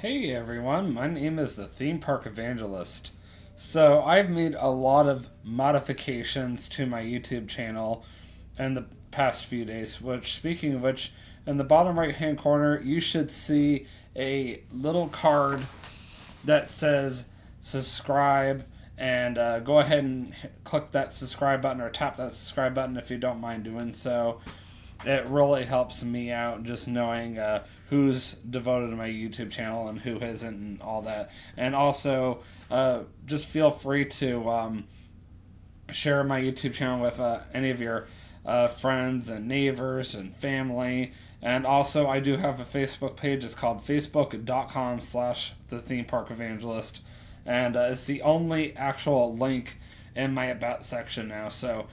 Hey everyone, my name is the Theme Park Evangelist. So, I've made a lot of modifications to my YouTube channel in the past few days, which, speaking of which, in the bottom right hand corner, you should see a little card that says subscribe, and go ahead and click that subscribe button or tap that subscribe button if you don't mind doing so. It really helps me out just knowing who's devoted to my YouTube channel and who isn't and all that. And also, just feel free to share my YouTube channel with any of your friends and neighbors and family. And also, I do have a Facebook page. It's called facebook.com/the theme park evangelist. And it's the only actual link in my about section now. So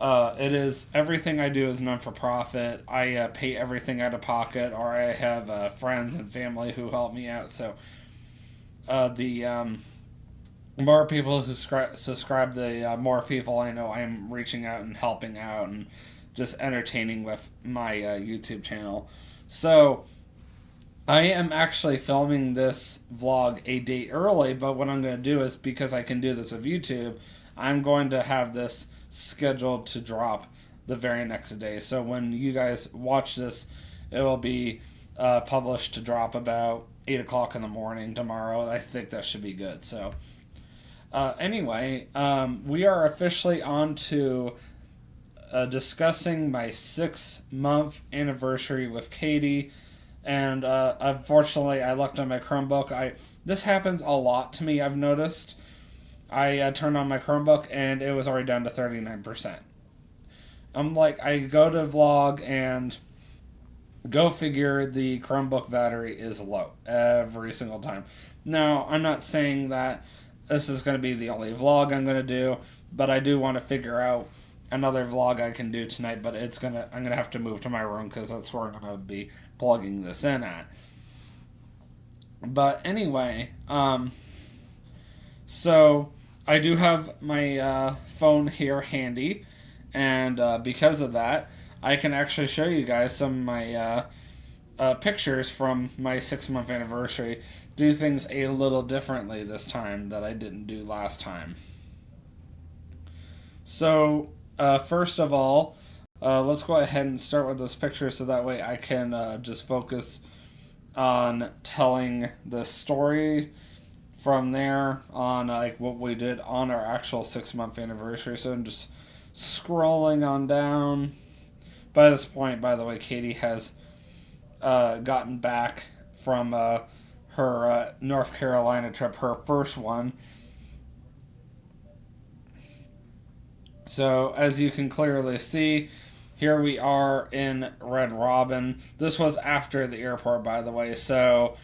it is everything I do is non for profit. I pay everything out of pocket, or I have friends and family who help me out. So the more people who subscribe, the more people I know I'm reaching out and helping out and just entertaining with my YouTube channel. So I am actually filming this vlog a day early, but what I'm going to do is, because I can do this with YouTube, I'm going to have this scheduled to drop the very next day. So when you guys watch this, it will be published to drop about 8 o'clock in the morning tomorrow. I think that should be good. So anyway, we are officially on to discussing my 6-month anniversary with Katie. And unfortunately, I looked on my Chromebook. This happens a lot to me, I've noticed. I turned on my Chromebook and it was already down to 39%. I'm like, I go to vlog and go figure the Chromebook battery is low every single time. Now, I'm not saying that this is going to be the only vlog I'm going to do, but I do want to figure out another vlog I can do tonight, but I'm going to have to move to my room because that's where I'm going to be plugging this in at. But anyway, so I do have my phone here handy, and because of that, I can actually show you guys some of my pictures from my 6-month anniversary. Do things a little differently this time that I didn't do last time. So, first of all, let's go ahead and start with this picture so that way I can just focus on telling the story from there on, like what we did on our actual 6-month anniversary. So I'm just scrolling on down. By this point, by the way, Katie has gotten back from her North Carolina trip, her first one. So as you can clearly see, here we are in Red Robin. This was after the airport, by the way, so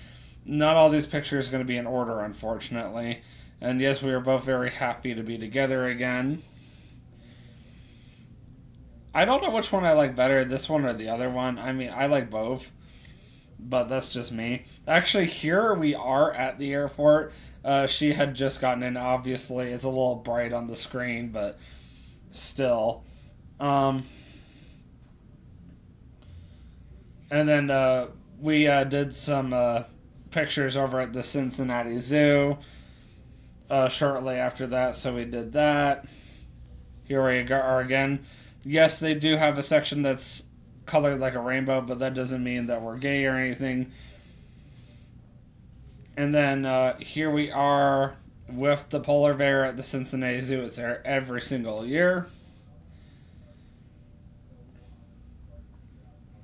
not all these pictures are going to be in order, unfortunately. And yes, we are both very happy to be together again. I don't know which one I like better, this one or the other one. I mean, I like both, but that's just me. Actually, here we are at the airport. She had just gotten in, obviously. It's a little bright on the screen, but still. And then we did some pictures over at the Cincinnati Zoo shortly after that, so we did that. Here we are again. Yes, they do have a section that's colored like a rainbow, but that doesn't mean that we're gay or anything. And then here we are with the polar bear at the Cincinnati Zoo. It's there every single year.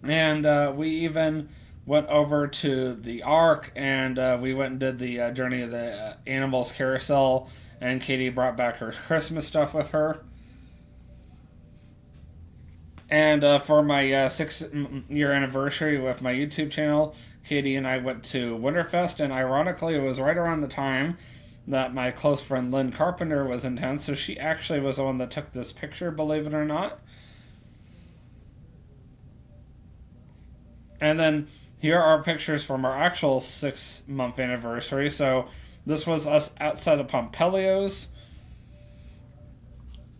And we even went over to the Ark, and we went and did the Journey of the Animals carousel, and Katie brought back her Christmas stuff with her. And for my 6-year anniversary with my YouTube channel, Katie and I went to Winterfest, and ironically, it was right around the time that my close friend Lynn Carpenter was in town, so she actually was the one that took this picture, believe it or not. And then here are pictures from our actual 6-month anniversary. So this was us outside of Pompelio's.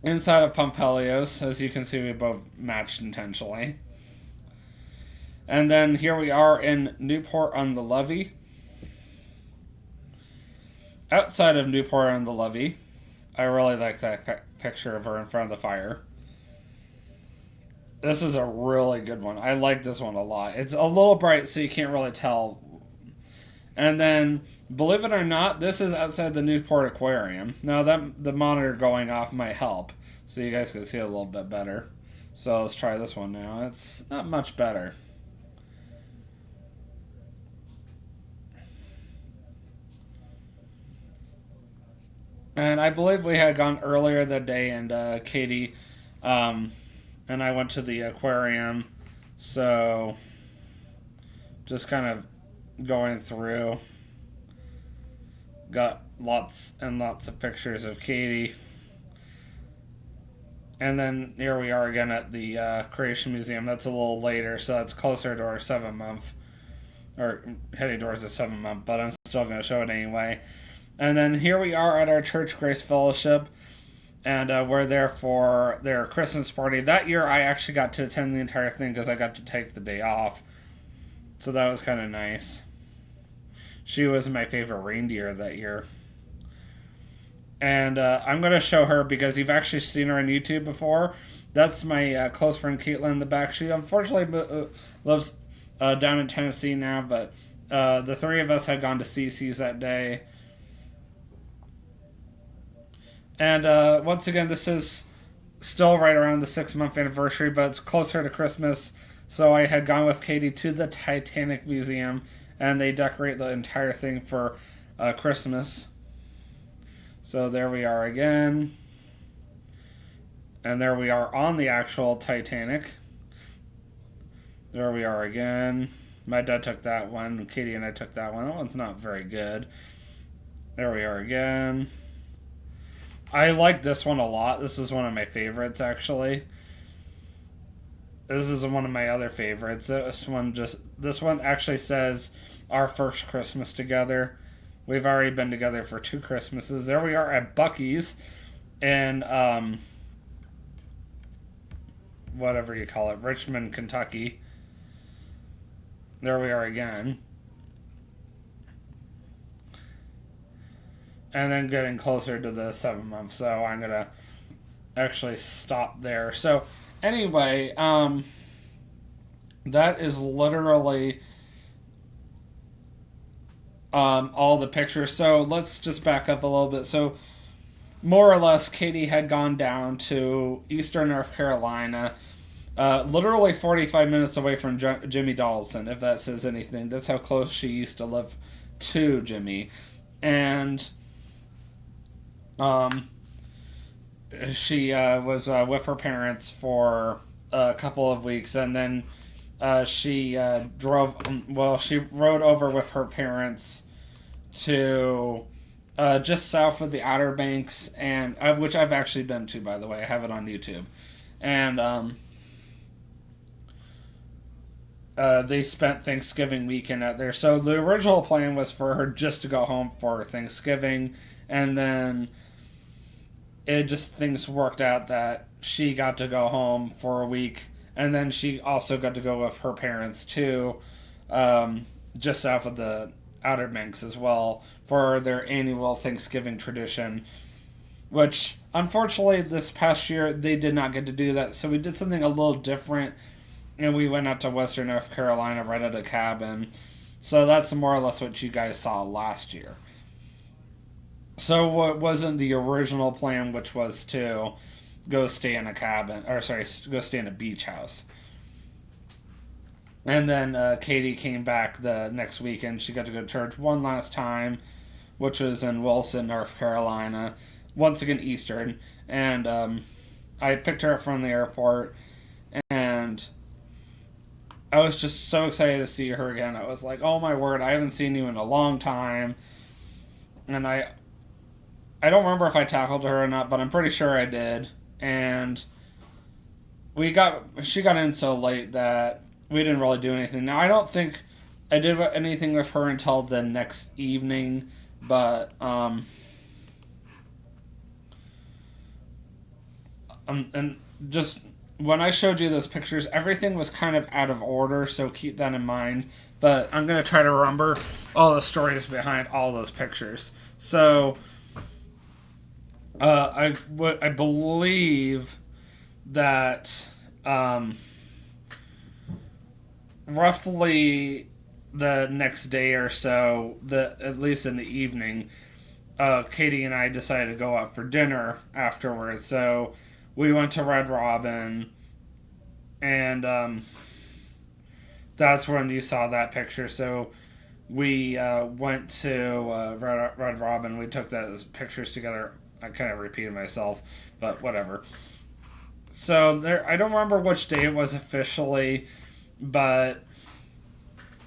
Inside of Pompelio's, as you can see, we both matched intentionally. And then here we are in Newport on the Levee. outside of Newport on the Levee. I really like that picture of her in front of the fire. This is a really good one. I like this one a lot. It's a little bright, so you can't really tell. And then, believe it or not, this is outside the Newport Aquarium. Now, the monitor going off might help, so you guys can see it a little bit better. So let's try this one now. It's not much better. And I believe we had gone earlier that day, and Katie and I went to the aquarium. So just kind of going through. Got lots and lots of pictures of Katie. And then here we are again at the Creation Museum. That's a little later, so that's closer to our 7-month, or heading towards the 7-month, but I'm still going to show it anyway. And then here we are at our Church Grace Fellowship, and we're there for their Christmas party. That year I actually got to attend the entire thing because I got to take the day off, so that was kind of nice. She was my favorite reindeer that year. And I'm going to show her because you've actually seen her on YouTube before. That's my close friend Caitlin in the back. She unfortunately lives down in Tennessee now, but the three of us had gone to CC's that day. And once again, this is still right around the 6-month anniversary, but it's closer to Christmas. So I had gone with Katie to the Titanic Museum, and they decorate the entire thing for Christmas. So there we are again. And there we are on the actual Titanic. There we are again. My dad took that one. Katie and I took that one. That one's not very good. There we are again. I like this one a lot. This is one of my favorites, actually. This is one of my other favorites. This one actually says our first Christmas together. We've already been together for 2 Christmases. There we are at Buc-ee's in whatever you call it, Richmond, Kentucky. There we are again. And then getting closer to the 7 months, so I'm going to actually stop there. So, anyway, that is literally all the pictures. So let's just back up a little bit. So more or less, Katie had gone down to Eastern North Carolina, literally 45 minutes away from Jimmy Donaldson, if that says anything. That's how close she used to live to Jimmy. And she was with her parents for a couple of weeks, and then she rode over with her parents to just south of the Outer Banks, and which I've actually been to, by the way. I have it on YouTube. And they spent Thanksgiving weekend out there. So the original plan was for her just to go home for Thanksgiving, and then things worked out that she got to go home for a week. And then she also got to go with her parents, too, just south of the Outer Banks as well, for their annual Thanksgiving tradition, which, unfortunately, this past year, they did not get to do that. So we did something a little different, and we went out to Western North Carolina, rented a cabin. So that's more or less what you guys saw last year. So what wasn't the original plan, which was to go stay in a cabin, go stay in a beach house. And then Katie came back the next weekend. She got to go to church one last time, which was in Wilson, North Carolina. Once again, Eastern. And I picked her up from the airport, and I was just so excited to see her again. I was like, oh my word, I haven't seen you in a long time. And I don't remember if I tackled her or not, but I'm pretty sure I did. And she got in so late that we didn't really do anything. Now, I don't think I did anything with her until the next evening, but and just when I showed you those pictures, everything was kind of out of order, so keep that in mind. but I'm going to try to remember all the stories behind all those pictures. So, I believe that roughly the next day or so, at least in the evening, Katie and I decided to go out for dinner afterwards. So we went to Red Robin, and that's when you saw that picture. So we went to Red Robin. We took those pictures together. I kind of repeated myself, but whatever. So I don't remember which day it was officially, but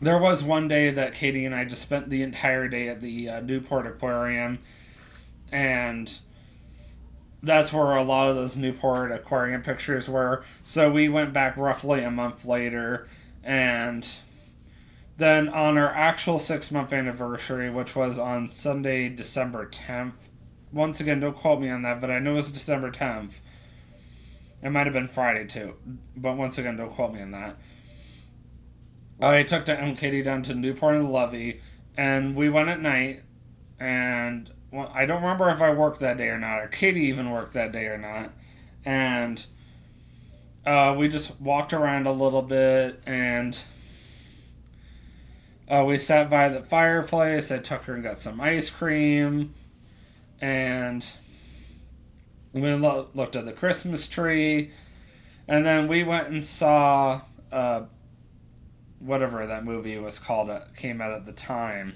there was one day that Katie and I just spent the entire day at the Newport Aquarium, and that's where a lot of those Newport Aquarium pictures were. So we went back roughly a month later, and then on our actual 6-month anniversary, which was on Sunday, December 10th, once again, don't quote me on that, but I know it was December 10th. It might have been Friday too, but once again, don't quote me on that. I took Katie down to Newport and Levee, and we went at night, and I don't remember if I worked that day or not, or Katie even worked that day or not, and we just walked around a little bit, and we sat by the fireplace. I took her and got some ice cream, and we looked at the Christmas tree, and then we went and saw whatever that movie was called came out at the time.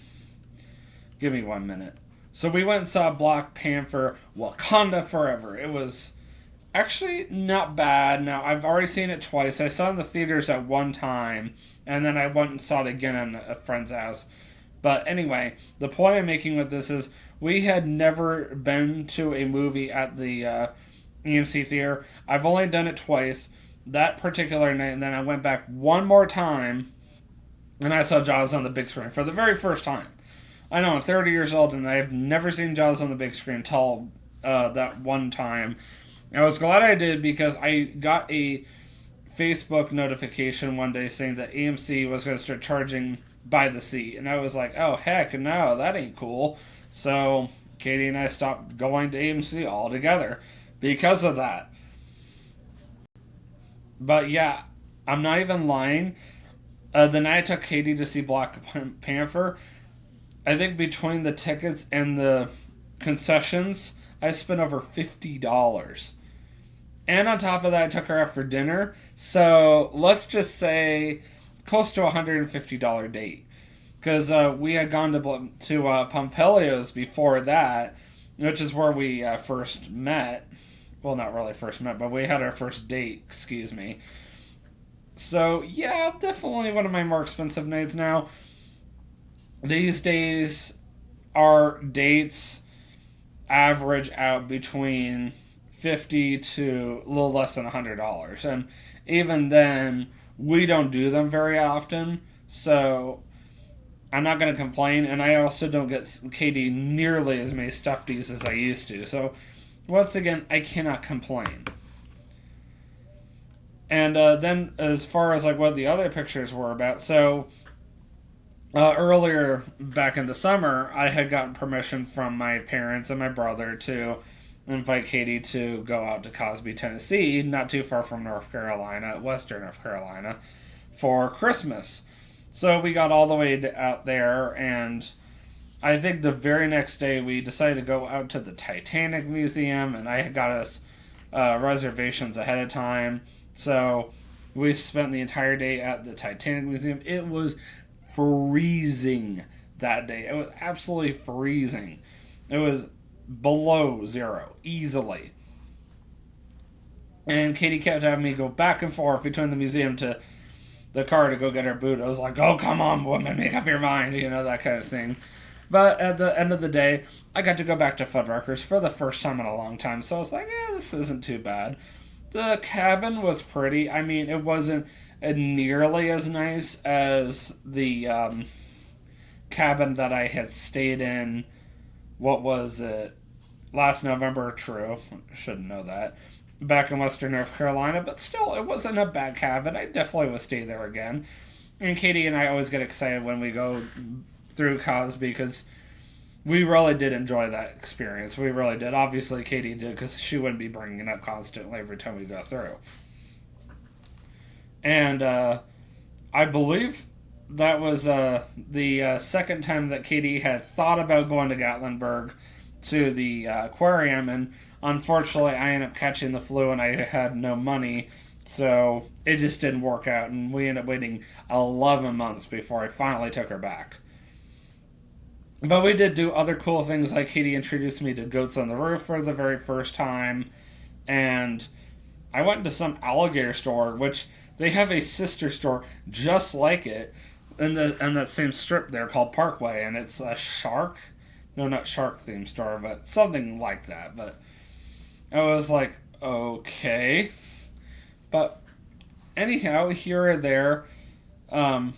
Give me 1 minute. So we went and saw Black Panther Wakanda Forever. It was actually not bad. Now, I've already seen it twice. I saw it in the theaters at one time, and then I went and saw it again at a friend's house. But anyway, the point I'm making with this is we had never been to a movie at the EMC theater. I've only done it twice. That particular night, and then I went back one more time, and I saw Jaws on the big screen for the very first time. I know, I'm 30 years old, and I have never seen Jaws on the big screen until that one time. I was glad I did, because I got a Facebook notification one day saying that AMC was going to start charging by the seat, and I was like, oh, heck no, that ain't cool. So Katie and I stopped going to AMC altogether because of that. But yeah, I'm not even lying. The night I took Katie to see Black Panther, I think between the tickets and the concessions, I spent over $50. And on top of that, I took her out for dinner. So let's just say close to a $150 date. Because we had gone to Pompelio's before that, which is where we first met. Well, not really first met, but we had our first date, excuse me. So, yeah, definitely one of my more expensive nights now. These days, our dates average out between $50 to a little less than $100. And even then, we don't do them very often. So, I'm not going to complain. And I also don't get Katie nearly as many stuffies as I used to. So, once again, I cannot complain. And then, as far as like what the other pictures were about, so earlier back in the summer, I had gotten permission from my parents and my brother to invite Katie to go out to Cosby, Tennessee, not too far from North Carolina, western North Carolina, for Christmas. So we got all the way out there, and I think the very next day we decided to go out to the Titanic Museum, and I got us reservations ahead of time. So we spent the entire day at the Titanic Museum. It was freezing that day. It was absolutely freezing. It was below zero, easily. And Katie kept having me go back and forth between the museum to the car to go get her boot. I was like, oh, come on, woman, make up your mind, that kind of thing. But at the end of the day, I got to go back to Fuddruckers for the first time in a long time. So I was like, this isn't too bad. The cabin was pretty. I mean, it wasn't nearly as nice as the cabin that I had stayed in, what was it, last November, true, shouldn't know that, back in western North Carolina, but still, it wasn't a bad cabin. I definitely would stay there again. And Katie and I always get excited when we go through Cosby because we really did enjoy that experience. We really did. Obviously, Katie did because she wouldn't be bringing it up constantly every time we go through. And I believe that was the second time that Katie had thought about going to Gatlinburg to the aquarium, and unfortunately, I ended up catching the flu and I had no money, so it just didn't work out, and we ended up waiting 11 months before I finally took her back. But we did do other cool things, like Katie introduced me to Goats on the Roof for the very first time, and I went to some alligator store, which they have a sister store just like it in that same strip there called Parkway, and it's a shark. No, not shark themed store, but something like that. But I was like, okay. But anyhow, here or there, that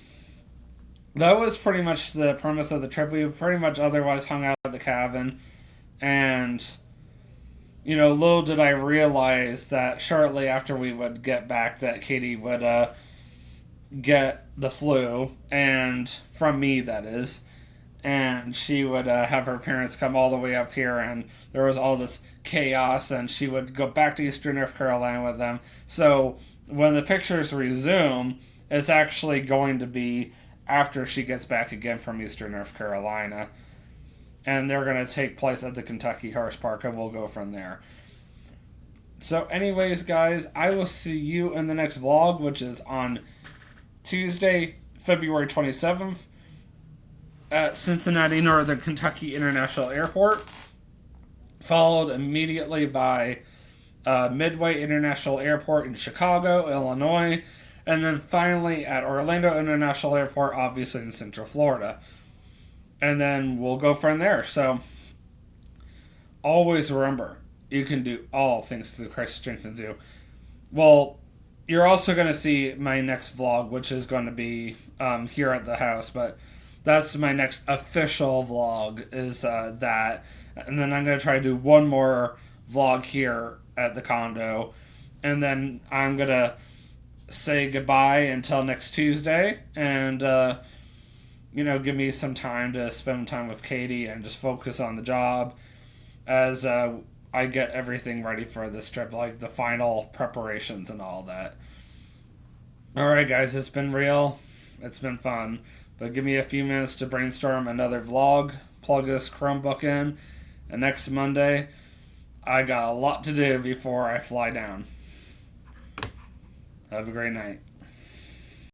was pretty much the premise of the trip. We pretty much otherwise hung out at the cabin, and little did I realize that shortly after we would get back, that Katie would get the flu, and from me, that is, and she would have her parents come all the way up here, and there was all this chaos, and she would go back to Eastern North Carolina with them. So when the pictures resume, it's actually going to be after she gets back again from Eastern North Carolina. And they're going to take place at the Kentucky Horse Park, and we'll go from there. So anyways, guys, I will see you in the next vlog, which is on Tuesday, February 27th at Cincinnati Northern Kentucky International Airport, followed immediately by Midway International Airport in Chicago, Illinois, and then finally at Orlando International Airport, obviously in Central Florida. And then we'll go from there. So always remember, you can do all things through Christ who strengthens you. Well, you're also going to see my next vlog, which is going to be here at the house, but that's my next official vlog, is that. And then I'm going to try to do one more vlog here at the condo. And then I'm going to say goodbye until next Tuesday. And, give me some time to spend time with Katie and just focus on the job as I get everything ready for this trip, like the final preparations and all that. Alright, guys, it's been real. It's been fun. But give me a few minutes to brainstorm another vlog, plug this Chromebook in, and next Monday, I got a lot to do before I fly down. Have a great night.